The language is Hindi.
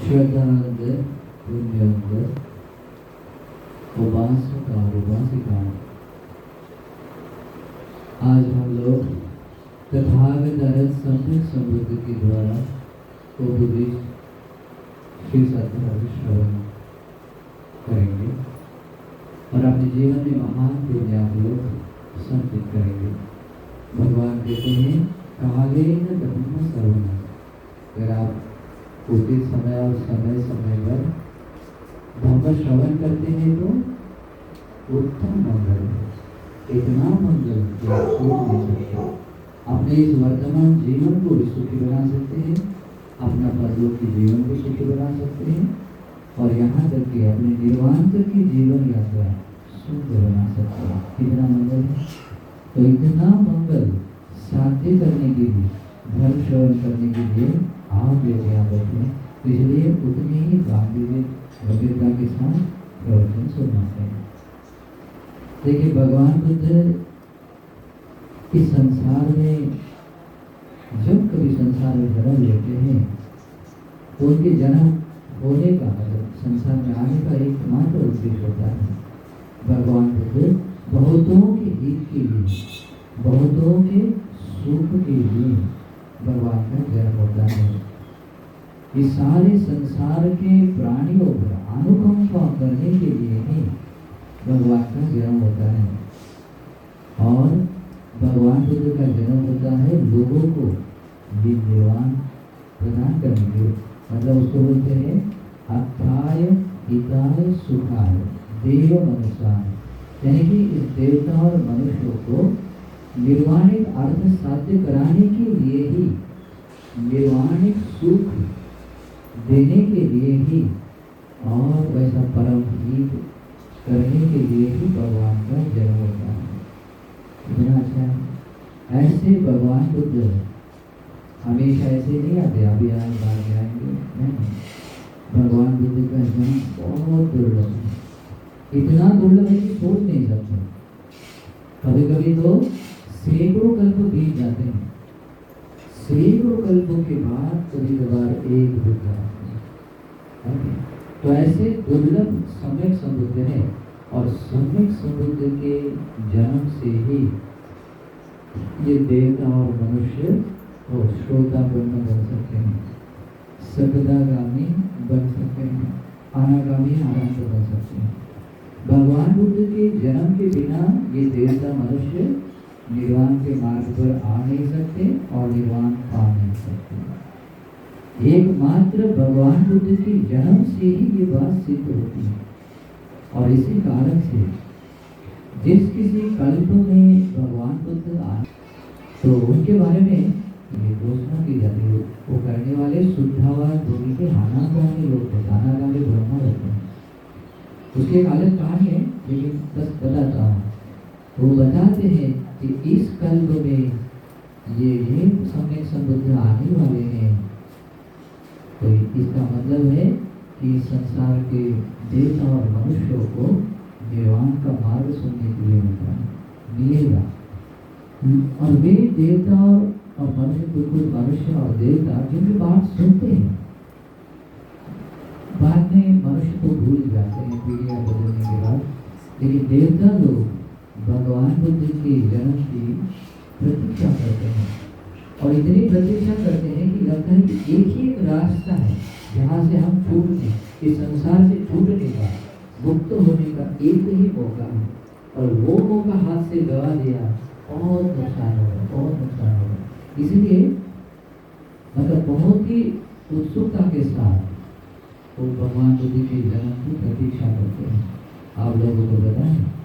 श्रद्धानंद पुण्यवंत उपासक और उपासिका, आज हम लोग तथागत अर्थ सम्यक समृद्धि के द्वारा उपदेश श्री सत्य श्रवण करेंगे और अपने जीवन में महान पुण्य आप लोग संचित करेंगे। भगवान कहते हैं काले न धर्म सर्वण, अगर आप उचित समय और समय समय पर धर्म श्रवण करते हैं तो उत्तम मंगल है। इतना मंगल कि आप सोच नहीं सकते। अपने इस वर्तमान जीवन को भी सुखी बना सकते हैं, अपना परलोक के जीवन को सुखी बना सकते हैं और यहाँ तक कि अपने निर्वाण तक की जीवन यात्रा सुंदर बना सकते हैं। कितना मंगल है। तो इतना मंगल साध्य करने के लिए, धर्म श्रवण करने के लिए आप लोग यहाँ बैठे हैं, इसलिए उतनी ही गंभीरता के साथ प्रवचन सुनना चाहिए। देखिए, भगवान बुद्ध इस संसार में जब कभी संसार में जन्म लेते हैं तो उनके जन्म होने का मतलब संसार में आने का एकमात्र उद्देश्य होता है भगवान बुद्ध बहुतों के हित के लिए, बहुतों के सुख के लिए भगवान का जन्म होता है। इस सारे संसार के प्राणियों पर अनुकंपा करने के लिए ही भगवान का जन्म होता है और भगवान बुद्ध का जन्म होता है लोगों को निर्वाण प्रदान करने के लिए। मतलब उसको बोलते हैं अर्थाय हिताय सुखाय देव मनुष्याय, यानी कि इस देवता और मनुष्यों को निर्वाणिक अर्थ साध्य कराने के लिए ही, निर्वाणिक सुख देने के लिए ही और वैसा परम हित करने के लिए ही भगवान का जन्म होता है। कितना अच्छा है। ऐसे भगवान बुद्ध हमेशा ऐसे नहीं आते, अभी आए बाद आएंगे, नहीं। भगवान बुद्ध का जन्म बहुत दुर्लभ है, इतना दुर्लभ है कि सोच नहीं सकते। कभी कभी तो सैकड़ों कल्प बीत जाते हैं, सैकड़ों कल्पों के बाद कभी कभार एक बुद्ध आते हैं। तो ऐसे दुर्लभ सम्यक समृद्ध है और सम्यक समृद्ध के जन्म से ही ये देवता और मनुष्य और श्रोता ब्रह्म बन सकते हैं, सकदागामी बन सकते हैं, अनागामी आनंद बन सकते हैं। भगवान बुद्ध के जन्म के बिना ये देवता मनुष्य निर्वाण के मार्ग पर आ नहीं सकते और निर्वाण पा नहीं सकते। एकमात्र भगवान बुद्ध के जन्म से ही ये बात सिद्ध होती है और इसी कारण से जिस किसी कल्प में भगवान बुद्ध आए तो उनके बारे में ये घोषणा की जाती है, वो करने वाले शुद्धावास भूमि के हानागामी लोग थे, हानागामी ब्रह्मा रहते हैं। उसकी एक अलग कहानी है, लेकिन बस बताता हूँ। वो बताते हैं कि इस कल्प में ये सम्यक संबुद्ध आने वाले हैं, तो इसका मतलब है कि संसार के देवता और मनुष्यों को निर्वाण का मार्ग सुनने के लिए मिलेगा। और वे देवता और मनुष्य, बिल्कुल मनुष्य और देवता जिनकी बात सुनते हैं, बाद में मनुष्य को भूल जाते हैं पीढ़ियां बदलने के बाद, लेकिन देवता लोग भगवान बुद्ध के जन्म की प्रतीक्षा करते हैं और इतनी प्रतीक्षा करते हैं कि लगता है कि एक ही एक रास्ता है जहाँ से हम छूटने, इस संसार से छूटने का, मुक्त होने का एक ही मौका है और वो मौका हाथ से गवा दिया, बहुत नुकसान होगा, बहुत नुकसान होगा। इसलिए मतलब बहुत ही उत्सुकता के साथ वो भगवान बुद्ध के जन्म की प्रतीक्षा करते हैं। आप लोगों को बताएं।